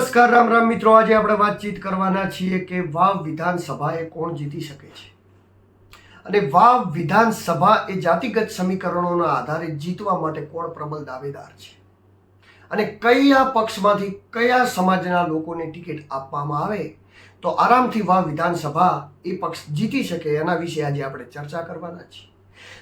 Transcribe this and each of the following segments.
નમસ્કાર રામ રામ મિત્રો, આજે આપણે વાતચીત કરવાના છીએ કે વાવ વિધાનસભાએ કોણ જીતી શકે છે અને વાવ વિધાનસભા એ જાતિગત સમીકરણોના આધારે જીતવા માટે કોણ પ્રબળ દાવેદાર છે અને કયા પક્ષમાંથી કયા સમાજના લોકોને ટિકિટ આપવામાં આવે તો આરામથી વાવ વિધાનસભા એ પક્ષ જીતી શકે એના વિશે આજે આપણે ચર્ચા કરવાના છીએ।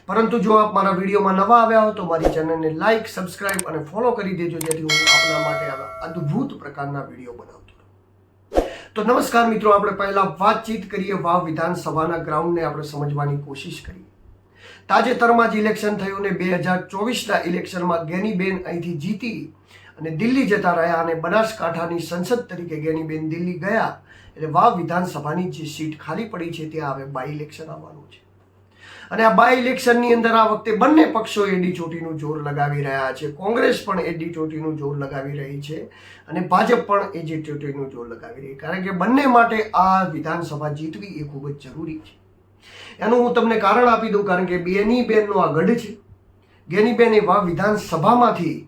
પરંતુ જો આપ મારા વિડીયોમાં નવા આવ્યા હો તો મારી ચેનલને લાઇક, સબસ્ક્રાઇબ અને ફોલો કરી દેજો, જેથી હું આપના માટે આવા અદ્ભુત પ્રકારના વિડીયો બનાવતો રહું। તો નમસ્કાર મિત્રો, આપણે પહેલા વાતચીત કરીએ વાવ વિધાનસભાના ગ્રાઉન્ડને આપણે સમજવાની કોશિશ કરીએ। તાજેતરમાં જ ઇલેક્શન થયું ને 2024ના ઇલેક્શનમાં ગેનીબેન અહીંથી જીતી અને દિલ્હી જતા રહ્યા અને બનાસકાંઠાની સંસદ તરીકે ગેનીબેન દિલ્હી ગયા એટલે વાવ વિધાનસભાની જે સીટ ખાલી પડી છે ત્યાં હવે બાય ઇલેક્શન આવવાનું છે અને આ બાય ઇલેક્શનની અંદર આ વખતે બંને પક્ષો એડી ચોટીનું જોર લગાવી રહ્યા છે। કોંગ્રેસ પણ એડી ચોટીનું જોર લગાવી રહી છે અને ભાજપ પણ એડી ચોટીનું જોર લગાવી રહી છે, કારણ કે બંને માટે આ વિધાનસભા જીતવી એ ખૂબ જ જરૂરી છે। એનું હું તમને કારણ આપી દઉં, કારણ કે ગેનીબેનનો આ ગઢ છે। ગેનીબેન એ વાવ વિધાનસભામાંથી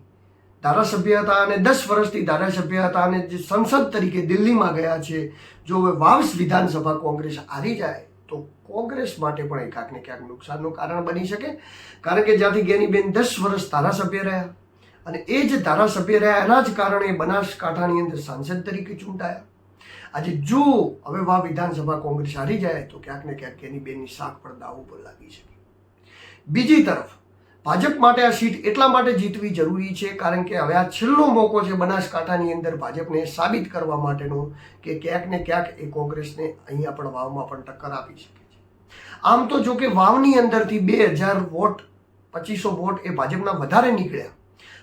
ધારાસભ્ય હતા અને 10 વર્ષથી ધારાસભ્ય હતા અને જે સંસદ તરીકે દિલ્હીમાં ગયા છે। જો હવે વાવ વિધાનસભા કોંગ્રેસ હારી જાય તો કોંગ્રેસ માટે પણ એકાક ને ક્યાંક નુકસાનનું કારણ બની શકે, કારણ કે જ્યાંથી ગેનીબેન 10 વર્ષ ધારાસભ્ય રહ્યા અને એ જ ધારાસભ્ય રહ્યા એના જ કારણે બનાસકાંઠાની અંદર સાંસદ તરીકે ચૂંટાયા। આજે જો હવે વાવ વિધાનસભા કોંગ્રેસ હારી જાય તો ક્યાંક ને ક્યાંક ગેનીબેનની શાખ પર દાવ ઉપર લાગી શકે। બીજી તરફ ભાજપ માટે આ સીટ એટલા માટે જીતવી જરૂરી છે કારણ કે હવે આ છેલ્લો મોકો છે બનાસકાંઠાની અંદર ભાજપને સાબિત કરવા માટેનો કે ક્યાંક ને ક્યાંક એ કોંગ્રેસને અહીંયા પણ વાવમાં પણ ટક્કર આપી શકે છે। આમ તો જો કે વાવની અંદરથી 2000 વોટ 2500 વોટ એ ભાજપના વધારે નીકળ્યા,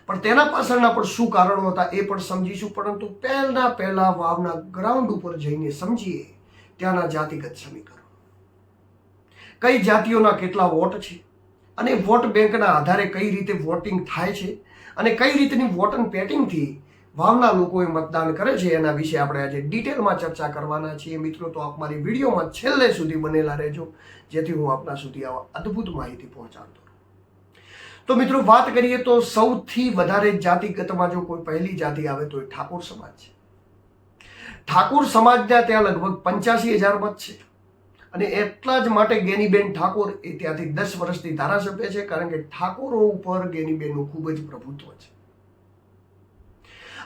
પણ તેના પાછળના પણ શું કારણો હતા એ પણ સમજીશું। પરંતુ પહેલા વાવના ગ્રાઉન્ડ ઉપર જઈને સમજીએ ત્યાંના જાતિગત સમીકરણો, કઈ જાતિઓના કેટલા વોટ છે અને વોટ બેંકના આધારે કઈ રીતે વોટિંગ થાય છે અને કઈ રીતની વોટન પેટિંગથી વાવના લોકોએ મતદાન કરે છે એના વિશે આપણે આજે ડિટેલમાં ચર્ચા કરવાના છીએ। મિત્રો, તો આપ મારી વિડીયોમાં છેલ્લે સુધી બનેલા રહેજો, જેથી હું આપના સુધી આવા અદ્ભુત માહિતી પહોંચાડતો રહું। તો મિત્રો, વાત કરીએ તો સૌથી વધારે જાતિગતમાં જો કોઈ પહેલી જાતિ આવે તો એ ઠાકોર સમાજ છે। ઠાકોર સમાજના ત્યાં લગભગ 85,000 મત છે અને એટલા જ માટે ગેનીબેન ઠાકોર એ ત્યાંથી 10 વર્ષથી ધારાસભ્ય છે, કારણ કે ઠાકોરો ઉપર ગેનીબેનનું ખૂબ જ પ્રભુત્વ છે।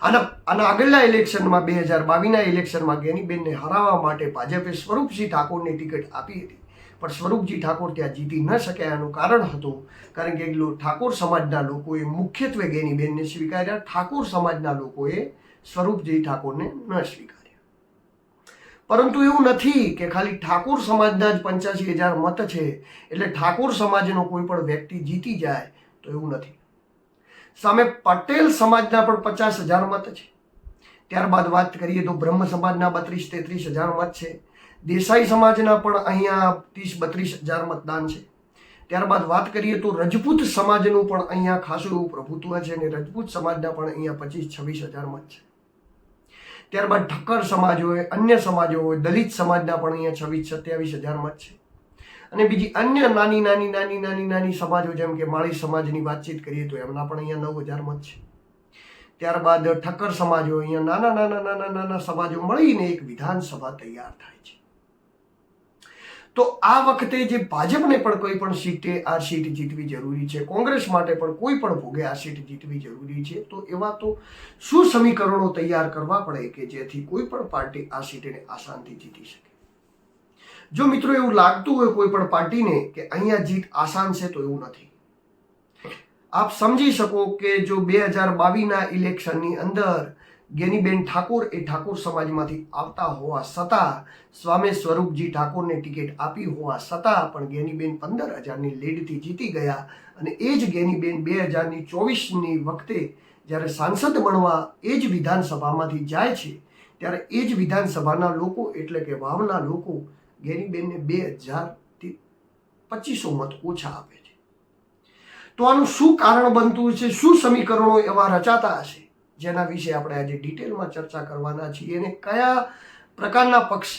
આના આગળના ઇલેક્શનમાં 2022ના ઇલેક્શનમાં ગેનીબેનને હરાવવા માટે ભાજપે સ્વરૂપજી ઠાકોરને ટિકિટ આપી હતી, પણ સ્વરૂપજી ઠાકોર ત્યાં જીતી ન શક્યા। એનું કારણ હતું કારણ કે ઠાકોર સમાજના લોકોએ મુખ્યત્વે ગેનીબેનને સ્વીકાર્યા, ઠાકોર સમાજના લોકોએ સ્વરૂપજી ઠાકોરને ન સ્વીકાર્યા। પરંતુ એવું નથી કે ખાલી ઠાકોર સમાજના જ 85,000 મત છે એટલે ઠાકોર સમાજનો કોઈ પણ વ્યક્તિ જીતી જાય તો એવું નથી। સામે પટેલ સમાજના પણ 50,000 મત છે। ત્યારબાદ વાત કરીએ તો બ્રહ્મ સમાજના 32-33,000 મત છે। દેસાઈ સમાજના પણ અહીંયા 30-32,000 મતદાન છે। ત્યારબાદ વાત કરીએ તો રજપૂત સમાજનું પણ અહીંયા ખાસું એવું પ્રભુત્વ છે અને રજપૂત સમાજના પણ અહીંયા 25-26,000 મત છે। ત્યારબાદ ઠક્કર સમાજ હોય, અન્ય સમાજો હોય, દલિત સમાજના પણ અહીંયા 26-27,000 મત છે અને બીજી અન્ય નાની સમાજો જેમ કે માળી સમાજની વાતચીત કરીએ તો એમના પણ અહીંયા 9,000 મત છે। ત્યારબાદ ઠક્કર સમાજ હોય, અહીંયા નાના સમાજો મળીને એક વિધાનસભા તૈયાર થાય છે। તો આ વખતે જે ભાજપને પણ કોઈ પણ સીટે આ સીટ જીતવી જરૂરી છે, કોંગ્રેસ માટે પણ કોઈ પણ ભોગે આ સીટ જીતવી જરૂરી છે। તો એવા તો શું સમીકરણો તૈયાર કરવા પડે કે જેથી કોઈ પણ પાર્ટી આ સીટને આસાનથી જીતી શકે? જો મિત્રો એવું લાગતું હોય કોઈ પણ પાર્ટીને કે અહીંયા જીત આસાન છે, તો એવું નથી। આપ સમજી શકો કે જો 2022ના ઇલેક્શનની અંદર ગેનીબેન ઠાકોર એ ઠાકોર સમાજમાંથી આવતા હોવા છતાં, સ્વામી સ્વરૂપજી ઠાકોરને ટિકિટ આપી હોવા છતાં પણ ગેનીબેન 15,000ની લીડથી જીતી ગયા અને એ જ ગેનીબેન 2024ની વખતે જ્યારે સાંસદ બનવા એ જ વિધાનસભામાંથી જાય છે ત્યારે એ જ વિધાનસભાના લોકો એટલે કે વાવના લોકો ગેનીબેનને 2,000થી 2500 મત ઓછા આપે છે। તો આનું શું કારણ બનતું છે? શું સમીકરણો એવા રચાતા હશે જેના વિશે આપણે આજે ડિટેલમાં ચર્ચા કરવાના છીએ અને કયા પ્રકારના પક્ષ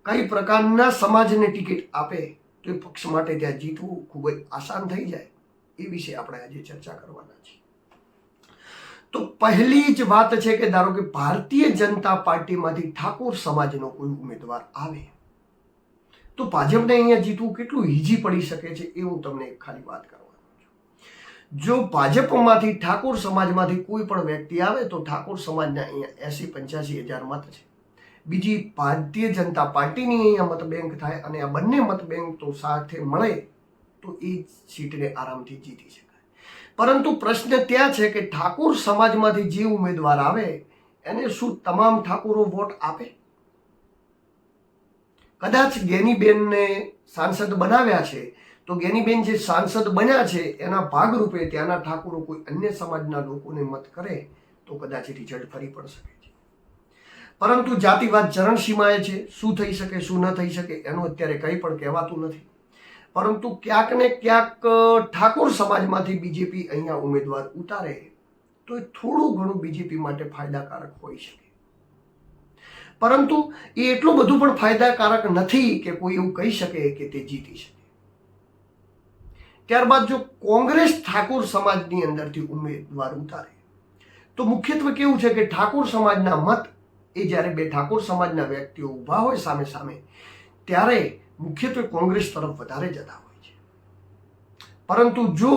કઈ પ્રકારના સમાજને ટિકિટ આપે તો એ પક્ષ માટે ત્યાં જીતવું ખૂબ જ આસાન થઈ જાય એ વિશે આપણે આજે ચર્ચા કરવાના છીએ। તો પહેલી જ વાત છે કે ધારો કે ભારતીય જનતા પાર્ટીમાંથી ઠાકોર સમાજનો કોઈ ઉમેદવાર આવે તો ભાજપને અહીંયા જીતવું કેટલું ઈઝી પડી શકે છે એ હું તમને ખાલી વાત કરવાનો છું. જો ભાજપમાંથી ઠાકોર સમાજમાંથી કોઈ પણ વ્યક્તિ આવે તો ઠાકોર સમાજના અહીંયા 80-85 હજાર મત છે. બીજી ભારતીય જનતા પાર્ટીની અહીંયા મત બેંક થાય અને આ બંને મત બેંક તો સાથે મળે તો એ સીટને આરામથી જીતી શકાય. પરંતુ પ્રશ્ન ત્યાં છે કે ઠાકોર સમાજમાંથી જે ઉમેદવાર આવે એને શું તમામ ઠાકોરો વોટ આપે? કદાચ ગેનીબેનને સાંસદ બનાવ્યા છે તો ગેનીબેન જે સાંસદ બન્યા છે એના ભાગરૂપે ત્યાંના ઠાકોરો કોઈ અન્ય સમાજના લોકોને મત કરે તો કદાચ રિઝલ્ટ ફરી પણ શકે છે. પરંતુ જાતિવાદ ચરણસીમાએ છે. શું થઈ શકે શું ન થઈ શકે એનું અત્યારે કંઈ પણ કહેવાતું નથી. પરંતુ ક્યાંક ને ક્યાંક ઠાકોર સમાજમાંથી બીજેપી અહીંયા ઉમેદવાર ઉતારે તો એ થોડું ઘણું બીજેપી માટે ફાયદાકારક હોઈ શકે. પરંતુ એ એટલું બધું પણ ફાયદાકારક નથી કે કોઈ એવું કહી શકે કે તે જીતી શકે. ત્યારબાદ જો કોંગ્રેસ ઠાકોર સમાજની અંદરથી ઉમેદવાર ઉતારે તો મુખ્યત્વે કેવું છે કે ઠાકોર સમાજના મત એ જ્યારે બે ઠાકોર સમાજના વ્યક્તિઓ ઊભા હોય સામે સામે ત્યારે મુખ્યત્વે કોંગ્રેસ તરફ વધારે જતા હોય છે. પરંતુ જો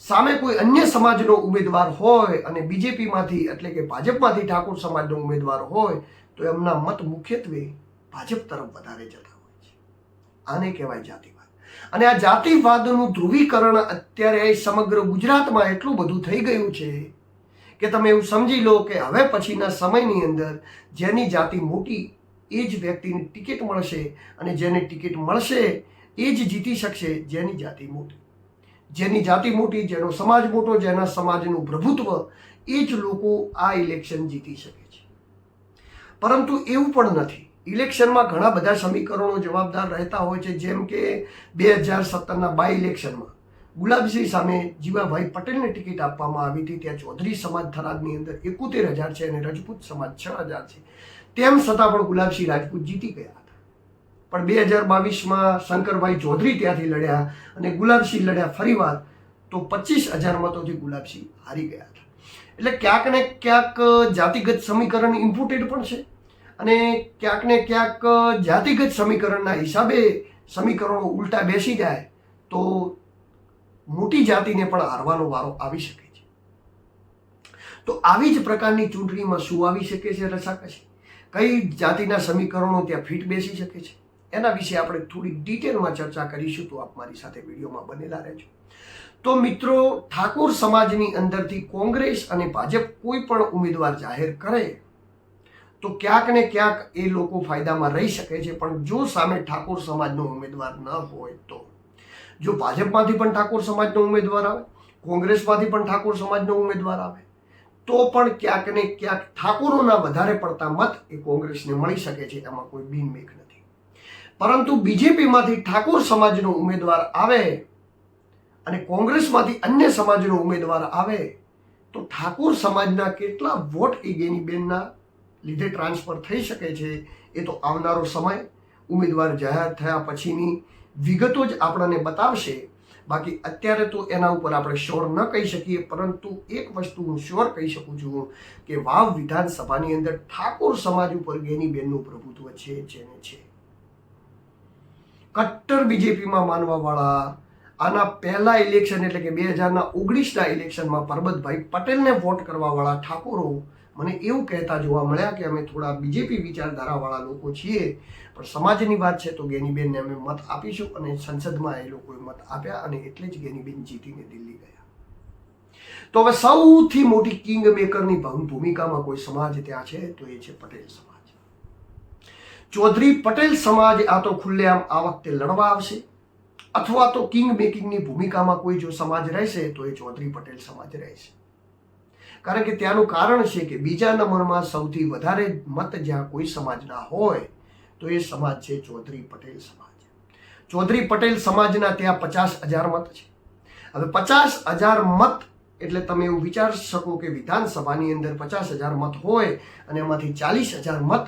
સામે કોઈ અન્ય સમાજનો ઉમેદવાર હોય અને બીજેપીમાંથી એટલે કે ભાજપમાંથી ઠાકોર સમાજનો ઉમેદવાર હોય તો એમના મત મુખ્યત્વે ભાજપ તરફ વધારે જતા હોય છે. આને કહેવાય જાતિવાદ. અને આ જાતિવાદનું ધ્રુવીકરણ અત્યારે સમગ્ર ગુજરાતમાં એટલું બધું થઈ ગયું છે કે તમે એવું સમજી લો કે હવે પછીના સમયની અંદર જેની જાતિ મોટી એ જ વ્યક્તિને ટિકિટ મળશે અને જેને ટિકિટ મળશે એ જ જીતી શકશે જેની જાતિ મોટી. જેની જાતિ મોટી, જેનો સમાજ મોટો, જેના સમાજનું પ્રભુત્વ એ જ લોકો આ ઇલેક્શન જીતી શકે છે. પરંતુ એવું પણ નથી. ઇલેક્શનમાં ઘણા બધા સમીકરણો જવાબદાર રહેતા હોય છે. જેમ કે 2017ના બાય ઇલેક્શનમાં ગુલાબસિંહ સામે જીવાભાઈ પટેલને ટિકિટ આપવામાં આવી હતી. ત્યાં ચૌધરી સમાજ થરાદની અંદર 71,000 છે અને રજપૂત સમાજ 6,000 છે. તેમ છતાં પણ ગુલાબસિંહ રાજપૂત જીતી ગયા હતા. પણ 2022માં શંકરભાઈ ચૌધરી ત્યાંથી લડ્યા અને ગુલાબસિંહ લડ્યા ફરીવાર તો 25,000 મતોથી ગુલાબસિંહ હારી ગયા હતા. એટલે ક્યાંક ને ક્યાંક જાતિગત સમીકરણ ઇમ્પોર્ટેડ પણ છે અને ક્યાંક ને ક્યાંક જાતિગત સમીકરણના હિસાબે સમીકરણો ઉલટા બેસી જાય તો મોટી જાતિને પણ હારવાનો વારો આવી શકે છે. તો આવી જ પ્રકારની ચૂંટણીમાં શું આવી શકે છે રસાકસી? કઈ જાતિના સમીકરણો ત્યાં ફિટ બેસી શકે છે એના વિશે આપણે થોડી ડિટેલમાં ચર્ચા કરીશું. તો આપ મારી સાથે વિડીયોમાં બનેલા રહેજો. તો મિત્રો, ઠાકોર સમાજની અંદરથી કોંગ્રેસ અને ભાજપ કોઈ પણ ઉમેદવાર જાહેર કરે તો ક્યાંક ને ક્યાંક એ લોકો ફાયદામાં રહી શકે છે. પણ જો સામે ઠાકોર સમાજનો ઉમેદવાર ન હોય તો જો ભાજપમાંથી પણ ઠાકોર સમાજનો ઉમેદવાર આવે, કોંગ્રેસમાંથી પણ ઠાકોર સમાજનો ઉમેદવાર આવે તો પણ ક્યાંક ને ક્યાંક ઠાકોરોના વધારે પડતા મત એ કોંગ્રેસને મળી શકે છે. એમાં કોઈ બિનમેક નથી. પરંતુ બીજેપીમાંથી ઠાકોર સમાજનો ઉમેદવાર આવે અને કોંગ્રેસમાંથી અન્ય સમાજનો ઉમેદવાર આવે તો ઠાકોર સમાજના કેટલા વોટ એ ગેનીબેનના લીધે ટ્રાન્સફર થઈ શકે છે એ તો આવનારો સમય ઉમેદવાર જાહેર થયા પછીની વિગતો જ આપણને બતાવશે. બાકી અત્યારે તો એના ઉપર આપણે શ્યોર ન કહી શકીએ. પરંતુ એક વસ્તુ હું શ્યોર કહી શકું છું કે વાવ વિધાનસભાની અંદર ઠાકોર સમાજ ઉપર ગેનીબેનનું પ્રભુત્વ છે જેને છે. કટ્ટર બીજેપીમાં માનવાવાળા આના પહેલા ઇલેક્શન એટલે કે 2019ના ઇલેક્શનમાં પરબતભાઈ પટેલને વોટ કરવાવાળા ઠાકોરો મને એવું કહેતા જોવા મળ્યા કે અમે થોડા બીજેપી વિચારધારાવાળા લોકો છીએ, પણ સમાજની વાત છે તો ગેનીબેનને અમે મત આપીશું અને સંસદમાં એ લોકોએ મત આપ્યા અને એટલે જ ગેનીબેન જીતીને દિલ્હી ગયા. તો હવે સૌથી મોટી કિંગ મેકરની ભૂમિકામાં કોઈ સમાજ ત્યાં છે તો એ છે પટેલ સમાજ. ચૌધરી પટેલ સમાજ આ તો ખુલ્લેઆમ આ વખતે લડવા આવશે અથવા તો કિંગ મેકિંગની ભૂમિકામાં કોઈ જો સમાજ રહેશે તો એ ચૌધરી પટેલ સમાજ રહેશે. કારણ કે ત્યાંનું કારણ છે કે બીજા નંબરમાં સૌથી વધારે મત જ્યાં કોઈ સમાજના હોય તો એ સમાજ છે ચૌધરી પટેલ સમાજ. ચૌધરી પટેલ સમાજના ત્યાં 50,000 મત છે. હવે 50,000 મત એટલે તમે એવું વિચારી શકો કે વિધાનસભાની અંદર 50,000 મત હોય અને એમાંથી 40,000 મત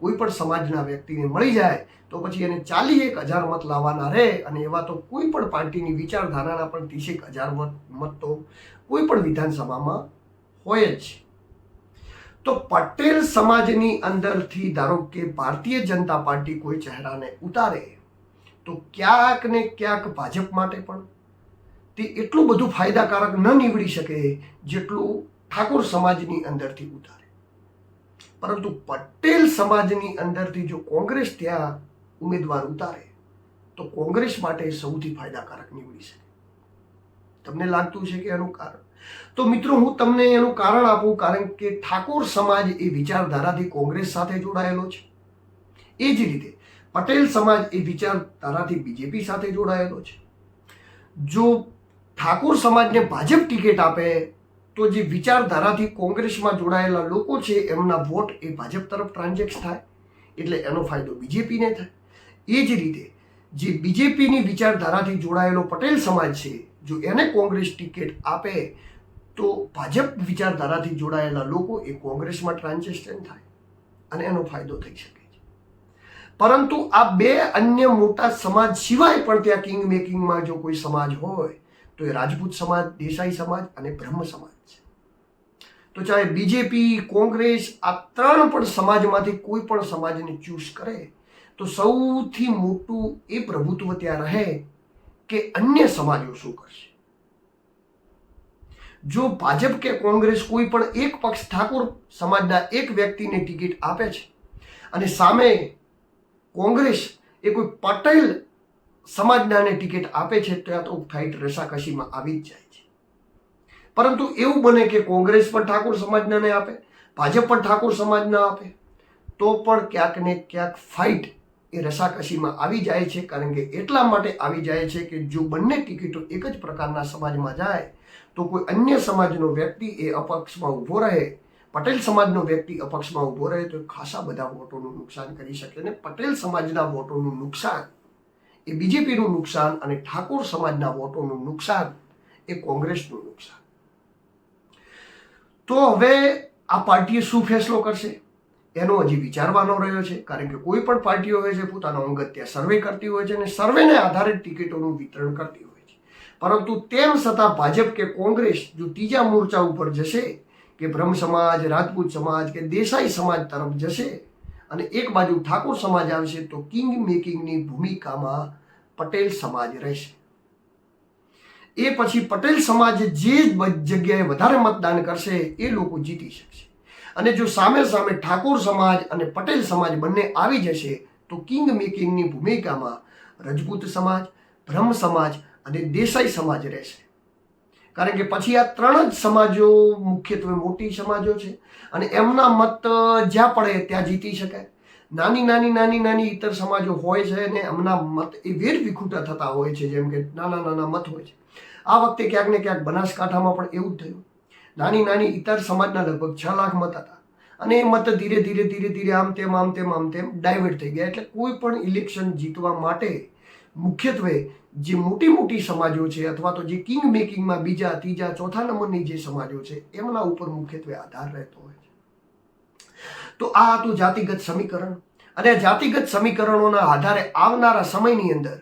કોઈ પણ સમાજના વ્યક્તિને મળી જાય તો પછી એને 41,000 મત લાવવાના રહે. અને એવા તો કોઈ પણ પાર્ટીની વિચારધારાના પણ 30,000 મત તો કોઈ પણ વિધાનસભામાં હોય જ છે. તો પટેલ સમાજની અંદરથી ધારો કે ભારતીય જનતા પાર્ટી કોઈ ચહેરાને ઉતારે તો ક્યાંક ને ક્યાંક ભાજપ માટે પણ તે એટલું બધું ફાયદાકારક ન નીવડી શકે જેટલું ઠાકોર સમાજની અંદરથી ઉતારે. પરંતુ પટેલ સમાજની અંદરથી જો કોંગ્રેસ ત્યાં ઉમેદવાર ઉતારે તો કોંગ્રેસ માટે સૌથી ફાયદાકારક નીવડી શકે. તમને લાગતું છે કે એનું કારણ? તો મિત્રો, હું તમને એનું કારણ આપું. કારણ કે ઠાકોર સમાજ એ વિચારધારાથી કોંગ્રેસ સાથે જોડાયેલો છે. એ જ રીતે પટેલ સમાજ એ વિચારધારાથી બીજેપી સાથે જોડાયેલો છે. જો ઠાકોર સમાજને ભાજપ ટિકિટ આપે તો જે વિચારધારાથી કોંગ્રેસમાં જોડાયેલા લોકો છે એમના વોટ એ ભાજપ તરફ ટ્રાન્ઝેક્ટ થાય, એટલે એનો ફાયદો બીજેપીને થાય. એ જ રીતે જે બીજેપીની વિચારધારાથી જોડાયેલો પટેલ સમાજ છે, જો એને કોંગ્રેસ ટિકિટ આપે તો ભાજપ વિચારધારાથી જોડાયેલા લોકો એ કોંગ્રેસમાં ટ્રાન્ઝેક્શન થાય અને એનો ફાયદો થઈ શકે છે. પરંતુ આ બે અન્ય મોટા સમાજ સિવાય પણ ત્યાં કિંગ મેકિંગમાં જો કોઈ સમાજ હોય તો એ રાજપૂત સમાજ, દેસાઈ સમાજ અને બ્રહ્મ સમાજ છે. તો ચાહે બીજેપી, કોંગ્રેસ આ ત્રણ પણ સમાજમાંથી કોઈ પણ સમાજને ચૂઝ કરે તો સૌથી મોટું એ પ્રભુત્વ ત્યાં રહે કે અન્ય સમાજો શું કરશે. જો ભાજપ કે કોંગ્રેસ કોઈ પણ એક પક્ષ ઠાકોર સમાજના એક વ્યક્તિને ટિકિટ આપે છે અને સામે કોંગ્રેસ એ કોઈ પટેલ સમાજનાને ટિકિટ આપે છે, ત્યાં તો ફાઇટ રસાકસીમાં આવી જ જાય છે. પરંતુ એવું બને કે કોંગ્રેસ પણ ઠાકોર સમાજનાને આપે, ભાજપ પણ ઠાકોર સમાજના આપે, તો પણ ક્યાંક ને ક્યાંક ફાઇટ એ રસાકસીમાં આવી જાય છે. કારણ કે એટલા માટે આવી જાય છે કે જો બંને ટિકિટો એક જ પ્રકારના સમાજમાં જાય તો કોઈ અન્ય સમાજનો વ્યક્તિ એ અપક્ષમાં ઊભો રહે, પટેલ સમાજનો વ્યક્તિ અપક્ષમાં ઊભો રહે તો ખાસા બધા વોટોનું નુકસાન કરી શકે. અને પટેલ સમાજના વોટોનું નુકસાન એ બીજેપીનું નુકસાન અને ઠાકોર સમાજના વોટોનું નુકસાન એ કોંગ્રેસનું નુકસાન. તો હવે આ પાર્ટીએ શું ફેસલો કરશે એનો હજી વિચારવાનો રહ્યો છે. કારણ કે કોઈ પણ પાર્ટીઓ હોય છે પોતાનો અંગત ત્યાં સર્વે કરતી હોય છે અને સર્વેને આધારે ટિકિટોનું વિતરણ કરતી હોય છે. પરંતુ તેમ છતાં ભાજપ કે કોંગ્રેસ જો ત્રીજા મોરચા ઉપર જશે કે બ્રહ્મ સમાજ, રાજપૂત સમાજ કે દેસાઈ સમાજ તરફ જશે અને એક બાજુ ઠાકોર સમાજ આવશે તો કિંગ મેકિંગની ભૂમિકામાં પટેલ સમાજ રહેશે. એ પછી પટેલ સમાજ જે જગ્યાએ વધારે મતદાન કરશે એ લોકો જીતી શકશે. અને જો સામે સામે ઠાકોર સમાજ અને પટેલ સમાજ બંને આવી જશે તો કિંગ મેકિંગની ભૂમિકામાં રજપૂત સમાજ, બ્રહ્મ સમાજ અને દેસાઈ સમાજ રહેશે. કારણ કે પછી આ ત્રણ જ સમાજો મુખ્યત્વે મોટી સમાજો છે અને એમના મત જ્યાં પડે ત્યાં જીતી શકાય. નાની ઇતર સમાજો હોય છે અને એમના મત એ વેર વિખૂટા થતા હોય છે, જેમ કે નાના મત હોય છે. આ વખતે ક્યાંક ને ક્યાંક બનાસકાંઠામાં પણ એવું જ થયું. નાની ઇતર સમાજના લગભગ 6 લાખ મત હતા અને એ મત ધીરે ધીરે આમ તેમ ડાયવર્ટ થઈ ગયા. એટલે કોઈ પણ ઇલેક્શન જીતવા માટે મુખ્યત્વે જે મોટી સમાજો છે અથવા તો જે કિંગ મેકિંગમાં બીજા, ત્રીજા, ચોથા નંબરની જે સમાજો છે એમના ઉપર મુખ્યત્વે આધાર રહેતો હોય છે. તો આ હતું જાતિગત સમીકરણ. અને જાતિગત સમીકરણોના આધારે આવનારા સમયની અંદર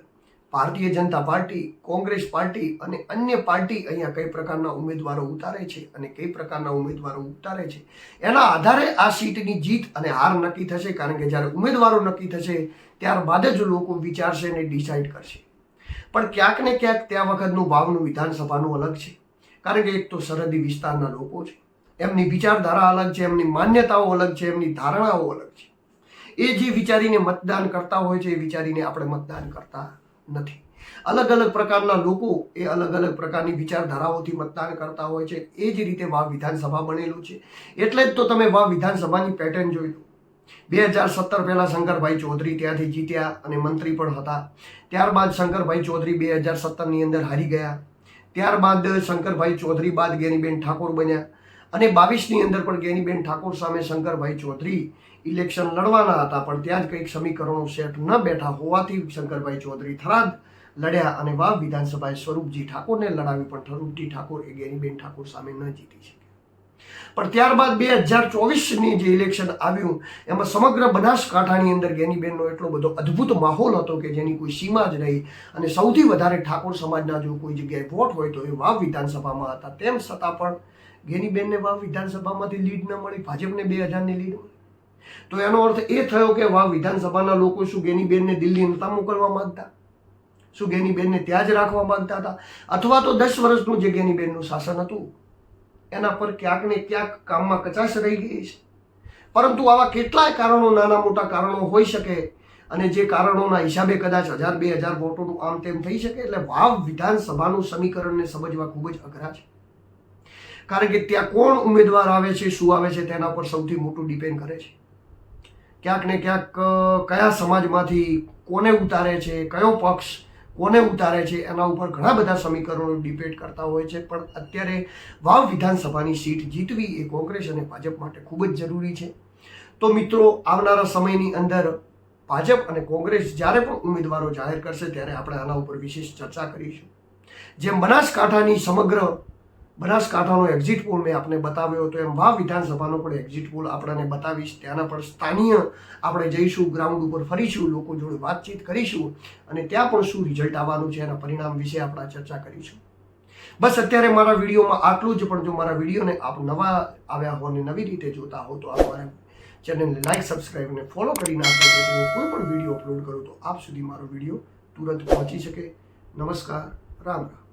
ભારતીય જનતા પાર્ટી, કોંગ્રેસ પાર્ટી અને અન્ય પાર્ટી અહીંયા કઈ પ્રકારના ઉમેદવારો ઉતારે છે અને કઈ પ્રકારના ઉમેદવારો ઉતારે છે એના આધારે આ સીટની જીત અને હાર નક્કી થશે. કારણ કે જ્યારે ઉમેદવારો નક્કી થશે ત્યારબાદ જ લોકો વિચારશે અને ડિસાઇડ કરશે. પણ ક્યાંક ને ક્યાંક ત્યાં વખતનું વાવનું વિધાનસભાનું અલગ છે. કારણ કે એક તો સરહદી વિસ્તારના લોકો છે, એમની વિચારધારા અલગ છે, એમની માન્યતાઓ અલગ છે, એમની ધારણાઓ અલગ છે. એ જે વિચારીને મતદાન કરતા હોય છે એ વિચારીને આપણે મતદાન કરતા નથી. અલગ પ્રકારના લોકો એ અલગ પ્રકારની વિચારધારાઓથી મતદાન કરતા હોય છે. એ જ રીતે વાવ વિધાનસભા બનેલું છે. એટલે જ તો તમે વાવ વિધાનસભાની પેટર્ન જોઈ લો. 2017 પહેલા શંકરભાઈ ચૌધરી ત્યાંથી જીત્યા અને મંત્રી પણ હતા. ત્યારબાદ શંકરભાઈ ચૌધરી 2017ની અંદર હારી ગયા. ત્યારબાદ શંકરભાઈ ચૌધરી બાદ ગેનીબેન ઠાકોર બન્યા અને 22ની અંદર પણ ગેનીબેન ઠાકોર સામે શંકરભાઈ ચૌધરી ઇલેક્શન લડવાના હતા, પણ ત્યાં જ કંઈક સમીકરણો સેટ ન બેઠા હોવાથી શંકરભાઈ ચૌધરી થરાદ લડ્યા અને વાવ વિધાનસભાએ સ્વરૂપજી ઠાકોરને લડાવી, પણ સ્વરૂપજી ઠાકોર એ ગેનીબેન ઠાકોર સામે ન જીતી શકે. પણ ત્યારબાદ 2024ની જે ઇલેક્શન આવ્યું એમાં સમગ્ર બનાસકાંઠાની અંદર ગેનીબેનનો એટલો બધો અદ્ભુત માહોલ હતો કે જેની કોઈ સીમા જ નહીં અને સૌથી વધારે ઠાકોર સમાજના જો કોઈ જગ્યાએ વોટ હોય તો એ વાવ વિધાનસભામાં હતા. તેમ છતાં પણ ગેનીબેનને વાવ વિધાનસભામાંથી લીડ ન મળી, ભાજપને 2000ની લીડ મળી. તો એનો અર્થ એ થયો કે વાવ વિધાનસભાના લોકો શું ગેનીબેનને દિલ્હી નતા મોકલવા માંગતા? શું ગેનીબેનને ત્યાં જ રાખવા માંગતા હતા? અથવા તો 10 વર્ષનું જે ગેનીબેનનું શાસન હતું એના પર ક્યાંક ને ક્યાંક કામમાં કચાશ રહી ગઈ છે. પરંતુ આવા કેટલાય કારણો, નાના મોટા કારણો હોઈ શકે, અને જે કારણોના હિસાબે કદાચ 1000-2000 વોટોનું આમ તેમ થઈ શકે. એટલે વાવ વિધાનસભાનું સમીકરણને સમજવા ખૂબ જ અઘરા છે, કારણ કે ત્યાં કોણ ઉમેદવાર આવે છે, શું આવે છે, તેના પર સૌથી મોટું ડિપેન્ડ કરે છે. ક્યાંક ને ક્યાંક કયા સમાજમાંથી કોને ઉતારે છે, કયો પક્ષ કોને ઉતારે છે, એના ઉપર ઘણા બધા સમીકરણો ડિપેન્ડ કરતા હોય છે. પણ અત્યારે વાવ વિધાનસભાની સીટ જીતવી એ કોંગ્રેસ અને ભાજપ માટે ખૂબ જ જરૂરી છે. તો મિત્રો, આવનારા સમયની અંદર ભાજપ અને કોંગ્રેસ જ્યારે પણ ઉમેદવારો જાહેર કરશે ત્યારે આપણે આના ઉપર વિશેષ ચર્ચા કરીશું. જેમ બનાસકાંઠાની સમગ્ર બનાસકાંઠાનો એક્ઝિટ પોલ મેં આપને બતાવ્યો હતો, એમ વાવ વિધાનસભાનો પણ એક્ઝિટ પોલ આપણને બતાવીશ. ત્યાંના પણ સ્થાનીય આપણે જઈશું, ગ્રાઉન્ડ ઉપર ફરીશું, લોકો જોડે વાતચીત કરીશું, અને ત્યાં પણ શું રિઝલ્ટ આવવાનું છે એના પરિણામ વિશે આપણે ચર્ચા કરીશું. બસ અત્યારે મારા વિડીયોમાં આટલું જ. પણ જો મારા વિડીયોને આપ નવા આવ્યા હો અને નવી રીતે જોતા હો તો આપ મારા ચેનલને લાઈક, સબસ્ક્રાઈબ અને ફોલો કરી નાખો, જેથી હું કોઈ પણ વિડીયો અપલોડ કરું તો આપ સુધી મારો વિડીયો તુરંત પહોંચી શકે. નમસ્કાર, રામ રામ.